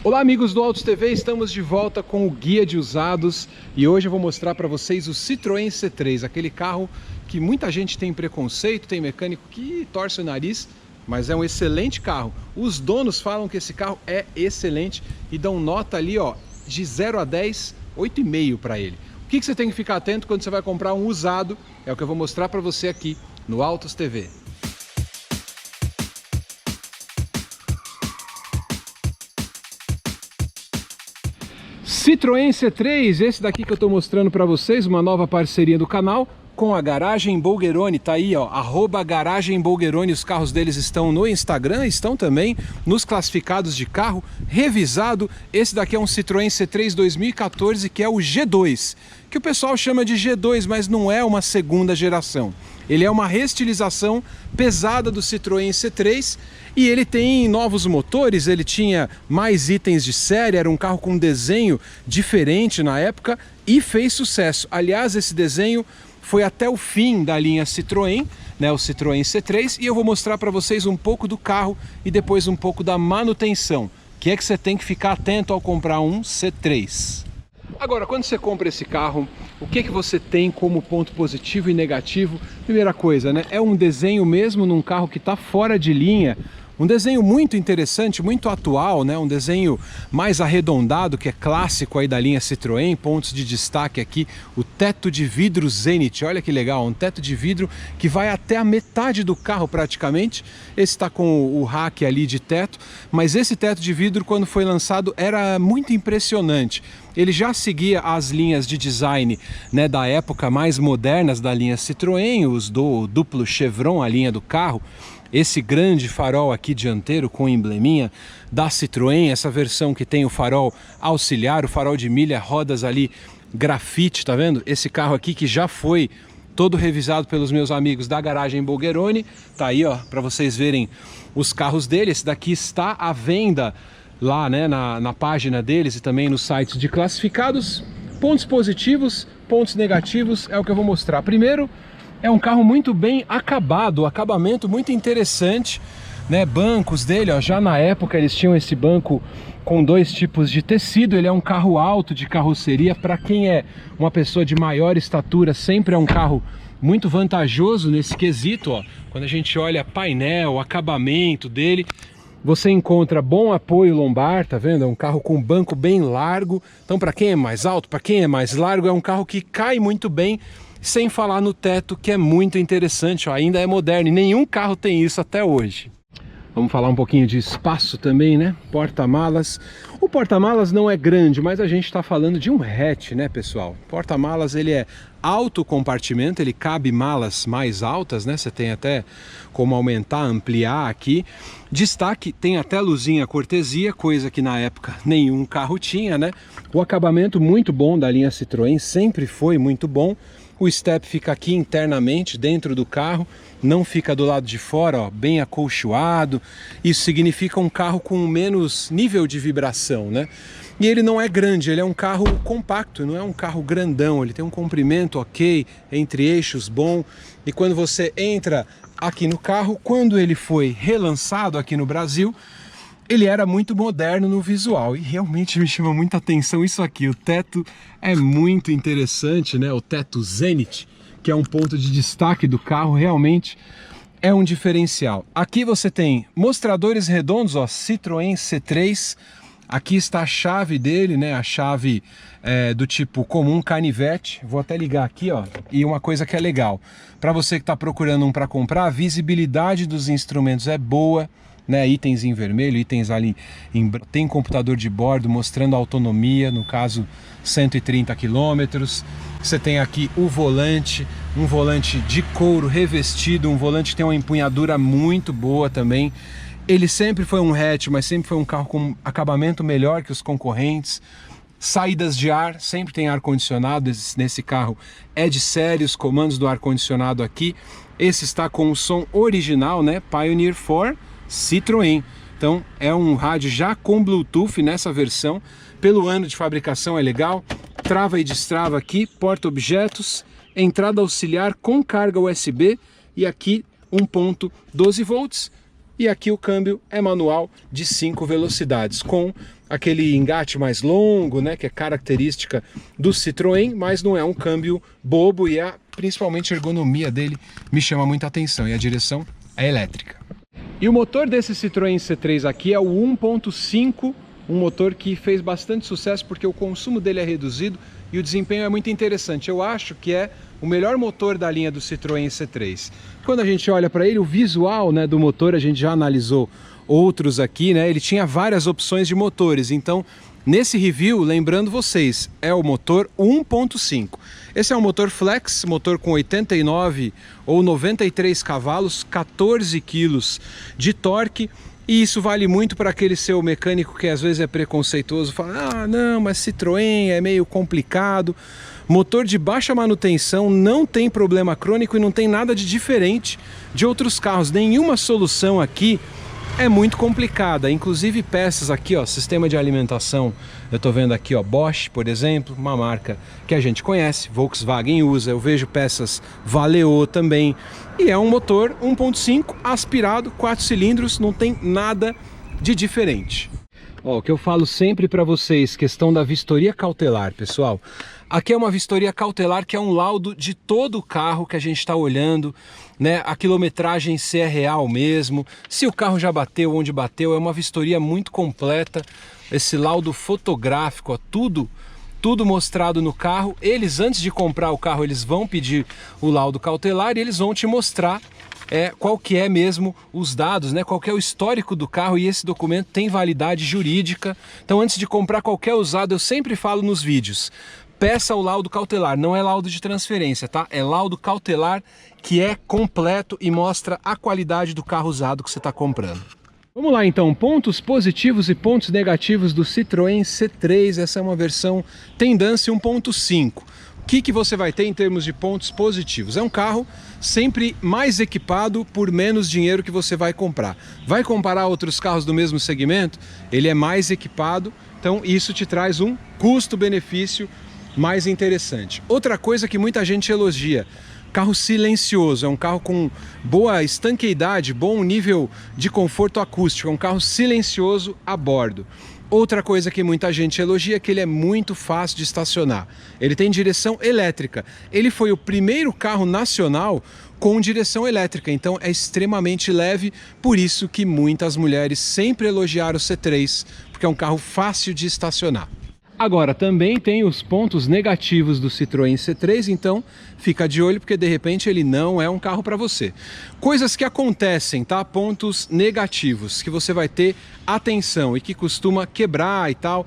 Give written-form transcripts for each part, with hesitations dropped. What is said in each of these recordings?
Olá amigos do Autos TV, estamos de volta com o Guia de Usados e hoje eu vou mostrar para vocês o Citroën C3, aquele carro que muita gente tem preconceito, tem mecânico que torce o nariz, mas é um excelente carro. Os donos falam que esse carro é excelente e dão nota ali, ó, de 0 a 10, 8,5 para ele. O que você tem que ficar atento quando você vai comprar um usado? É o que eu vou mostrar para você aqui no Autos TV. Citroën C3, esse daqui que eu estou mostrando para vocês, uma nova parceria do canal com a Garagem Bulgheroni, tá aí, ó, @Garagem Bulgheroni. Os carros deles estão no Instagram, estão também nos classificados de carro revisado. Esse daqui é um Citroën C3 2014, que é o G2, que o pessoal chama de G2, mas não é uma segunda geração. Ele é uma reestilização pesada do Citroën C3 e ele tem novos motores, ele tinha mais itens de série, era um carro com desenho diferente na época e fez sucesso. Aliás, esse desenho foi até o fim da linha Citroën, né, o Citroën C3, e eu vou mostrar para vocês um pouco do carro e depois um pouco da manutenção. O que é que você tem que ficar atento ao comprar um C3? Agora, quando você compra esse carro, o que que você tem como ponto positivo e negativo? Primeira coisa, né? É um desenho mesmo num carro que está fora de linha. Um desenho muito interessante, muito atual, né? Um desenho mais arredondado, que é clássico aí da linha Citroën. Pontos de destaque aqui, o teto de vidro Zenith. Olha que legal, um teto de vidro que vai até a metade do carro praticamente. Esse está com o rack ali de teto, mas esse teto de vidro, quando foi lançado, era muito impressionante. Ele já seguia as linhas de design, né, da época mais modernas da linha Citroën, os do duplo chevron, a linha do carro. Esse grande farol aqui dianteiro com embleminha da Citroën, essa versão que tem o farol auxiliar, o farol de milha, rodas ali grafite, tá vendo? Esse carro aqui que já foi todo revisado pelos meus amigos da Garagem Bulgheroni, tá aí, ó, para vocês verem os carros dele. Esse daqui está à venda lá, né, na página deles e também nos sites de classificados. Pontos positivos, pontos negativos é o que eu vou mostrar. Primeiro, é um carro muito bem acabado, acabamento muito interessante, né? Bancos dele, ó, já na época eles tinham esse banco com dois tipos de tecido. Ele é um carro alto de carroceria, para quem é uma pessoa de maior estatura, sempre é um carro muito vantajoso nesse quesito, ó. Quando a gente olha painel, acabamento dele, você encontra bom apoio lombar, tá vendo? É um carro com banco bem largo. Então, para quem é mais alto, para quem é mais largo, é um carro que cai muito bem. Sem falar no teto, que é muito interessante, ó, ainda é moderno e nenhum carro tem isso até hoje. Vamos falar um pouquinho de espaço também, né? Porta-malas. O porta-malas não é grande, mas a gente está falando de um hatch, né, pessoal? Porta-malas, ele é alto compartimento, ele cabe malas mais altas, né? Você tem até como aumentar, ampliar aqui. Destaque, tem até luzinha cortesia, coisa que na época nenhum carro tinha, né? O acabamento muito bom da linha Citroën, sempre foi muito bom. O step fica aqui internamente dentro do carro, não fica do lado de fora, ó, bem acolchoado. Isso significa um carro com menos nível de vibração, né? E ele não é grande, ele é um carro compacto, não é um carro grandão. Ele tem um comprimento ok, entre eixos bom. E quando você entra aqui no carro, quando ele foi relançado aqui no Brasil, ele era muito moderno no visual e realmente me chama muita atenção isso aqui. O teto é muito interessante, né? O teto Zenith, que é um ponto de destaque do carro, realmente é um diferencial. Aqui você tem mostradores redondos, ó, Citroën C3. Aqui está a chave dele, né? A chave do tipo comum, canivete. Vou até ligar aqui, ó. E uma coisa que é legal, para você que está procurando um para comprar, a visibilidade dos instrumentos é boa, né? Itens em vermelho, itens ali em... Tem computador de bordo mostrando a autonomia, no caso 130 km. Você tem aqui o volante, um volante de couro revestido, um volante que tem uma empunhadura muito boa também. Ele sempre foi um hatch, mas sempre foi um carro com acabamento melhor que os concorrentes. Saídas de ar, sempre tem ar-condicionado, nesse carro é de série, os comandos do ar-condicionado aqui. Esse está com o som original, né? Pioneer 4 Citroën. Então é um rádio já com Bluetooth nessa versão. Pelo ano de fabricação é legal. Trava e destrava aqui, porta-objetos, entrada auxiliar com carga USB e aqui um ponto 12 volts. E aqui o câmbio é manual de 5 velocidades, com aquele engate mais longo, né, que é característica do Citroën, mas não é um câmbio bobo e principalmente a ergonomia dele me chama muita atenção, e a direção é elétrica. E o motor desse Citroën C3 aqui é o 1.5, um motor que fez bastante sucesso porque o consumo dele é reduzido e o desempenho é muito interessante. Eu acho que é o melhor motor da linha do Citroën C3. Quando a gente olha para ele, o visual, né, do motor, a gente já analisou outros aqui, né? Ele tinha várias opções de motores, então nesse review, lembrando vocês, é o motor 1.5. Esse é um motor flex, motor com 89 ou 93 cavalos, 14 quilos de torque. E isso vale muito para aquele seu mecânico que às vezes é preconceituoso, fala, ah, não, mas Citroën é meio complicado. Motor de baixa manutenção, não tem problema crônico e não tem nada de diferente de outros carros. Nenhuma solução aqui é muito complicada, inclusive peças aqui, ó, sistema de alimentação, eu tô vendo aqui, ó, Bosch, por exemplo, uma marca que a gente conhece, Volkswagen usa, eu vejo peças Valeo também, e é um motor 1.5 aspirado, 4 cilindros, não tem nada de diferente. Ó, o que eu falo sempre para vocês, questão da vistoria cautelar, pessoal. Aqui é uma vistoria cautelar que é um laudo de todo o carro que a gente está olhando, né? A quilometragem se é real mesmo, se o carro já bateu, onde bateu, é uma vistoria muito completa. Esse laudo fotográfico, ó, tudo mostrado no carro. Eles, antes de comprar o carro, eles vão pedir o laudo cautelar e eles vão te mostrar qual que é mesmo os dados, né? Qual que é o histórico do carro, e esse documento tem validade jurídica. Então, antes de comprar qualquer usado, eu sempre falo nos vídeos, peça o laudo cautelar, não é laudo de transferência, tá? É laudo cautelar que é completo e mostra a qualidade do carro usado que você está comprando. Vamos lá então, pontos positivos e pontos negativos do Citroën C3, essa é uma versão Tendance 1.5. O que você vai ter em termos de pontos positivos? É um carro sempre mais equipado por menos dinheiro que você vai comprar. Vai comparar outros carros do mesmo segmento? Ele é mais equipado, então isso te traz um custo-benefício mais interessante. Outra coisa que muita gente elogia, carro silencioso, é um carro com boa estanqueidade, bom nível de conforto acústico, é um carro silencioso a bordo. Outra coisa que muita gente elogia é que ele é muito fácil de estacionar. Ele tem direção elétrica. Ele foi o primeiro carro nacional com direção elétrica, então é extremamente leve, por isso que muitas mulheres sempre elogiaram o C3, porque é um carro fácil de estacionar. Agora, também tem os pontos negativos do Citroën C3, então fica de olho porque de repente ele não é um carro para você. Coisas que acontecem, tá? Pontos negativos que você vai ter atenção e que costuma quebrar e tal.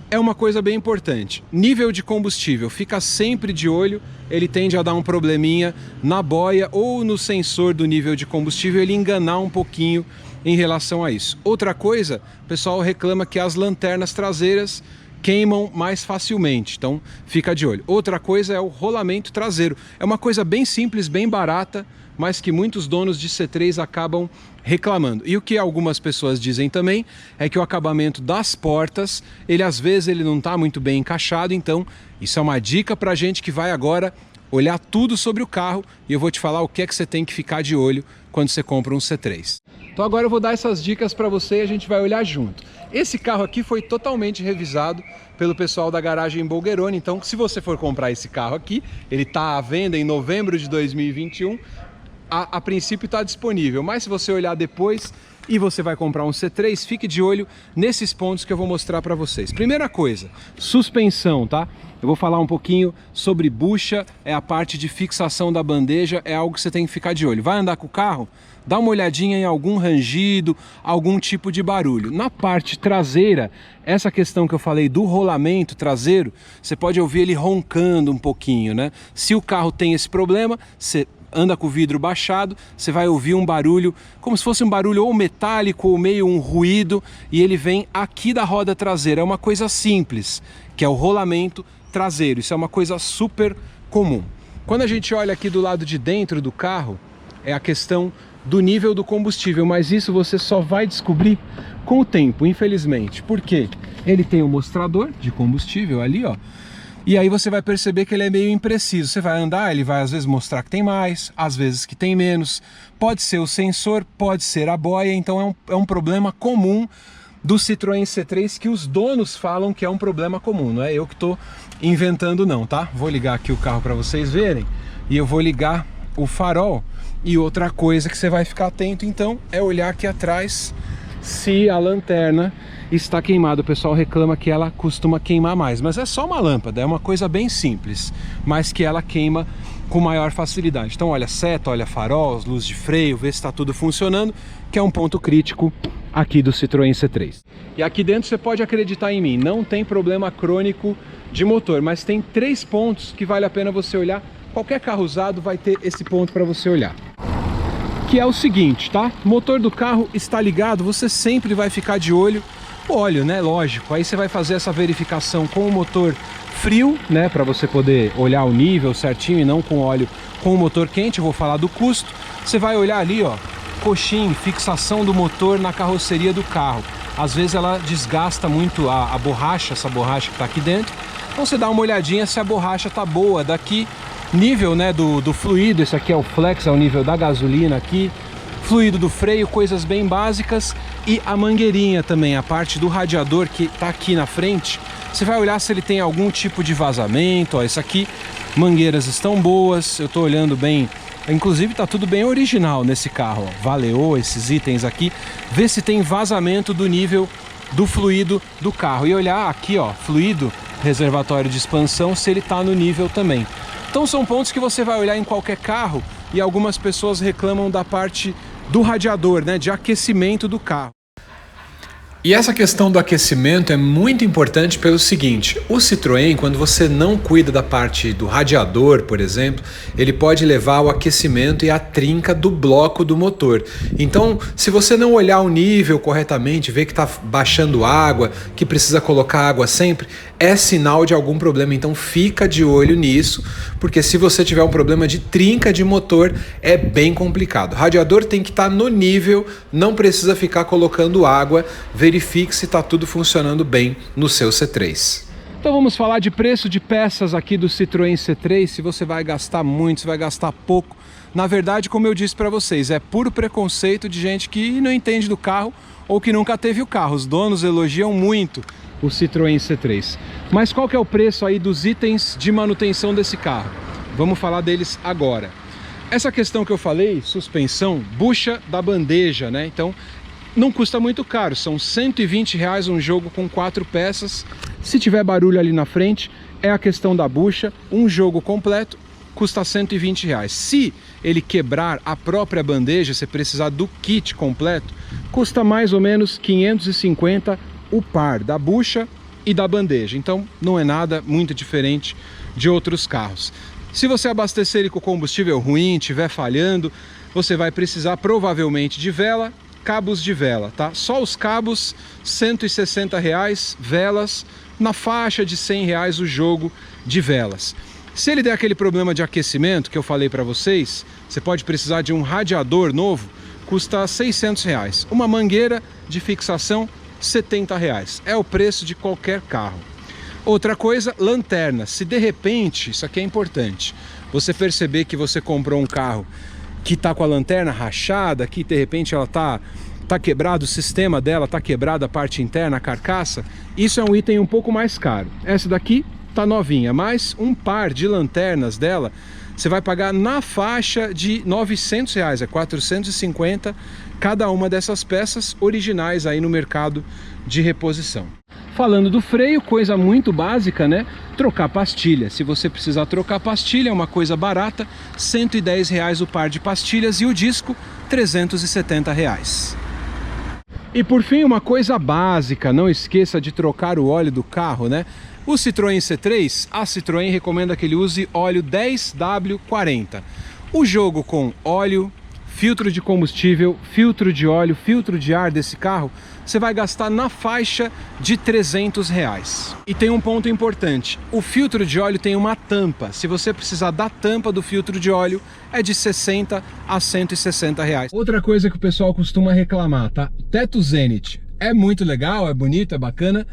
É uma coisa bem importante. Nível de combustível, fica sempre de olho, ele tende a dar um probleminha na boia ou no sensor do nível de combustível, ele enganar um pouquinho em relação a isso. Outra coisa, o pessoal reclama que as lanternas traseiras queimam mais facilmente, então fica de olho. Outra coisa é o rolamento traseiro. É uma coisa bem simples, bem barata, mas que muitos donos de C3 acabam reclamando. E o que algumas pessoas dizem também é que o acabamento das portas, às vezes ele não está muito bem encaixado, então isso é uma dica para a gente que vai agora olhar tudo sobre o carro e eu vou te falar o que é que você tem que ficar de olho quando você compra um C3. Então agora eu vou dar essas dicas para você e a gente vai olhar junto. Esse carro aqui foi totalmente revisado pelo pessoal da garagem Bulgheroni, então se você for comprar esse carro aqui, ele está à venda em novembro de 2021, a princípio está disponível, mas se você olhar depois e você vai comprar um C3, fique de olho nesses pontos que eu vou mostrar para vocês. Primeira coisa, suspensão, tá? Eu vou falar um pouquinho sobre bucha, é a parte de fixação da bandeja, é algo que você tem que ficar de olho. Vai andar com o carro? Dá uma olhadinha em algum rangido, algum tipo de barulho. Na parte traseira, essa questão que eu falei do rolamento traseiro, você pode ouvir ele roncando um pouquinho, né? Se o carro tem esse problema, você anda com o vidro baixado, você vai ouvir um barulho, como se fosse um barulho ou metálico ou meio um ruído, e ele vem aqui da roda traseira. É uma coisa simples, que é o rolamento traseiro. Isso é uma coisa super comum. Quando a gente olha aqui do lado de dentro do carro, é a questão do nível do combustível, mas isso você só vai descobrir com o tempo, infelizmente. Por quê? Ele tem um mostrador de combustível ali, ó. E aí você vai perceber que ele é meio impreciso. Você vai andar, ele vai às vezes mostrar que tem mais, às vezes que tem menos. Pode ser o sensor, pode ser a boia, então é um problema comum do Citroën C3 que os donos falam que é um problema comum. Não é eu que estou inventando não, tá? Vou ligar aqui o carro para vocês verem e eu vou ligar o farol. E outra coisa que você vai ficar atento então é olhar aqui atrás se a lanterna está queimada. O pessoal reclama que ela costuma queimar mais, mas é só uma lâmpada, é uma coisa bem simples, mas que ela queima com maior facilidade. Então olha seta, olha farol, luz de freio, vê se está tudo funcionando, que é um ponto crítico aqui do Citroën C3. E aqui dentro você pode acreditar em mim, não tem problema crônico de motor, mas tem 3 pontos que vale a pena você olhar. Qualquer carro usado vai ter esse ponto para você olhar, que é o seguinte, tá? O motor do carro está ligado, você sempre vai ficar de olho no óleo, né? Lógico. Aí você vai fazer essa verificação com o motor frio, né? Para você poder olhar o nível certinho e não com óleo com o motor quente. Eu vou falar do custo. Você vai olhar ali, ó, coxim, fixação do motor na carroceria do carro. Às vezes ela desgasta muito a borracha, essa borracha que está aqui dentro. Então você dá uma olhadinha se a borracha tá boa daqui. Nível, né, do fluido, esse aqui é o flex, é o nível da gasolina aqui. Fluido do freio, coisas bem básicas. E a mangueirinha também, a parte do radiador que tá aqui na frente. Você vai olhar se ele tem algum tipo de vazamento. Ó, isso aqui, mangueiras estão boas, eu tô olhando bem. Inclusive tá tudo bem original nesse carro, ó. Valeu esses itens aqui. Vê se tem vazamento do nível do fluido do carro. E olhar aqui, ó, fluido, reservatório de expansão, se ele tá no nível também. Então são pontos que você vai olhar em qualquer carro e algumas pessoas reclamam da parte do radiador, né, de aquecimento do carro. E essa questão do aquecimento é muito importante pelo seguinte: o Citroën, quando você não cuida da parte do radiador, por exemplo, ele pode levar ao aquecimento e à trinca do bloco do motor. Então, se você não olhar o nível corretamente, ver que está baixando água, que precisa colocar água sempre, é sinal de algum problema. Então fica de olho nisso, porque se você tiver um problema de trinca de motor, é bem complicado. O radiador tem que estar no nível, não precisa ficar colocando água. Verifique se está tudo funcionando bem no seu C3. Então vamos falar de preço de peças aqui do Citroën C3, se você vai gastar muito, se vai gastar pouco. Na verdade, como eu disse para vocês, é puro preconceito de gente que não entende do carro ou que nunca teve o carro. Os donos elogiam muito o Citroën C3. Mas qual que é o preço aí dos itens de manutenção desse carro? Vamos falar deles agora. Essa questão que eu falei, suspensão, bucha da bandeja, né? Então não custa muito caro, são R$120 um jogo com 4 peças. Se tiver barulho ali na frente, é a questão da bucha. Um jogo completo custa R$120. Se ele quebrar a própria bandeja, você precisar do kit completo, custa mais ou menos R$550 o par da bucha e da bandeja. Então não é nada muito diferente de outros carros. Se você abastecer ele com combustível ruim, estiver falhando, você vai precisar provavelmente de vela, cabos de vela, tá? Só os cabos, R$160, velas, na faixa de R$100 o jogo de velas. Se ele der aquele problema de aquecimento que eu falei para vocês, você pode precisar de um radiador novo, custa R$600. Uma mangueira de fixação, R$70. É o preço de qualquer carro. Outra coisa, lanterna. Se de repente, isso aqui é importante, você perceber que você comprou um carro que tá com a lanterna rachada, que de repente ela tá quebrado, o sistema dela tá quebrado, a parte interna, a carcaça, isso é um item um pouco mais caro. Essa daqui tá novinha, mas um par de lanternas dela, você vai pagar na faixa de R$900, é R$450 cada uma dessas peças originais aí no mercado de reposição. Falando do freio, coisa muito básica, né? Trocar pastilha. Se você precisar trocar pastilha, é uma coisa barata, R$110 o par de pastilhas e o disco, R$370. E por fim, uma coisa básica, não esqueça de trocar o óleo do carro, né? O Citroën C3, a Citroën recomenda que ele use óleo 10W40. O jogo com óleo, filtro de combustível, filtro de óleo, filtro de ar desse carro, você vai gastar na faixa de R$300. E tem um ponto importante, o filtro de óleo tem uma tampa. Se você precisar da tampa do filtro de óleo, é de R$60 a R$160. Outra coisa que o pessoal costuma reclamar, tá? Teto Zenith é muito legal, é bonito, é bacana,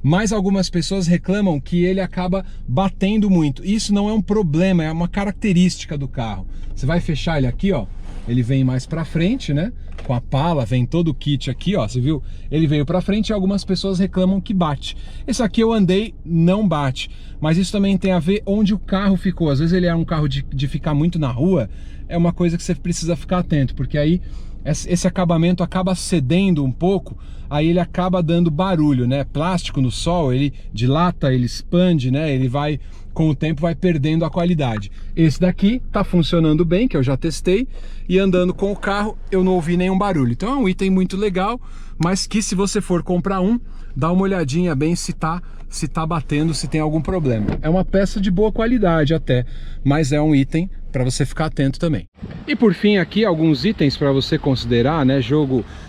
mas algumas pessoas reclamam que ele acaba batendo muito. Isso não é um problema, é uma característica do carro. Você vai fechar ele aqui, ó, ele vem mais para frente, né? Com a pala, vem todo o kit aqui, ó, você viu? Ele veio para frente e algumas pessoas reclamam que bate. Esse aqui eu andei, não bate, mas isso também tem a ver onde o carro ficou. Às vezes ele é um carro de ficar muito na rua, é uma coisa que você precisa ficar atento, porque aí esse acabamento acaba cedendo um pouco, aí ele acaba dando barulho, né? Plástico no sol, ele dilata, ele expande, né? Ele vai, com o tempo, vai perdendo a qualidade. Esse daqui tá funcionando bem, que eu já testei, e andando com o carro eu não ouvi nenhum barulho. Então é um item muito legal, mas que se você for comprar um, dá uma olhadinha bem se tá batendo, se tem algum problema. É uma peça de boa qualidade até, mas é um item para você ficar atento também. E por fim aqui alguns itens para você considerar, né?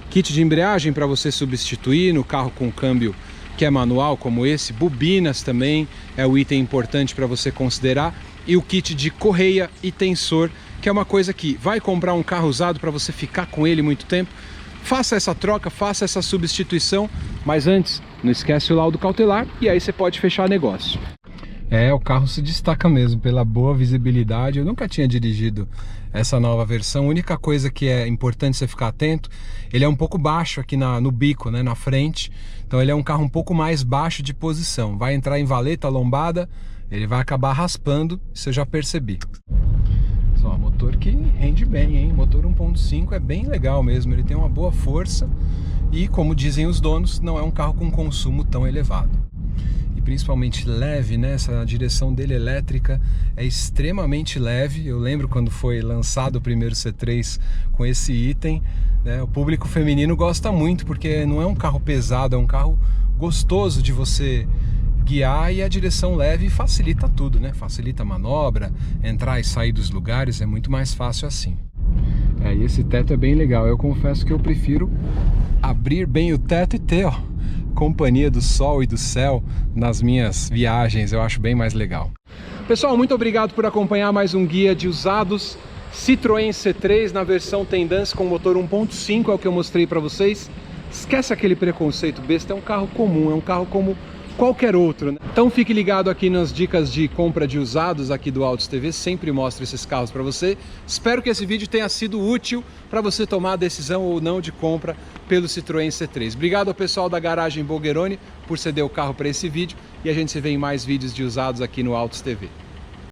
Kit de embreagem para você substituir no carro com câmbio que é manual como esse, bobinas também é o item importante para você considerar, e o kit de correia e tensor, que é uma coisa que vai comprar um carro usado para você ficar com ele muito tempo, faça essa troca, faça essa substituição, mas antes não esquece o laudo cautelar e aí você pode fechar negócio. O carro se destaca mesmo pela boa visibilidade. Eu nunca tinha dirigido essa nova versão. A única coisa que é importante você ficar atento, ele é um pouco baixo aqui no bico, né, na frente. Então ele é um carro um pouco mais baixo de posição. Vai entrar em valeta, lombada, ele vai acabar raspando, isso eu já percebi. Só motor que rende bem, hein? Motor 1.5 é bem legal mesmo, ele tem uma boa força e, como dizem os donos, não é um carro com consumo tão elevado. Principalmente leve, né? Essa direção dele elétrica é extremamente leve. Eu lembro quando foi lançado o primeiro C3 com esse item, né? O público feminino gosta muito, porque não é um carro pesado, é um carro gostoso de você guiar, e a direção leve facilita tudo, né? Facilita a manobra, entrar e sair dos lugares, é muito mais fácil assim. E esse teto é bem legal. Eu confesso que eu prefiro abrir bem o teto e ter, ó, companhia do sol e do céu nas minhas viagens. Eu acho bem mais legal. Pessoal, muito obrigado por acompanhar mais um guia de usados Citroën C3 na versão Tendance com motor 1.5, é o que eu mostrei para vocês. Esquece aquele preconceito besta, é um carro comum, é um carro como qualquer outro, né? Então fique ligado aqui nas dicas de compra de usados aqui do Autos TV, sempre mostro esses carros para você. Espero que esse vídeo tenha sido útil para você tomar a decisão ou não de compra pelo Citroën C3. Obrigado ao pessoal da Garagem Bulgheroni por ceder o carro para esse vídeo, e a gente se vê em mais vídeos de usados aqui no Autos TV.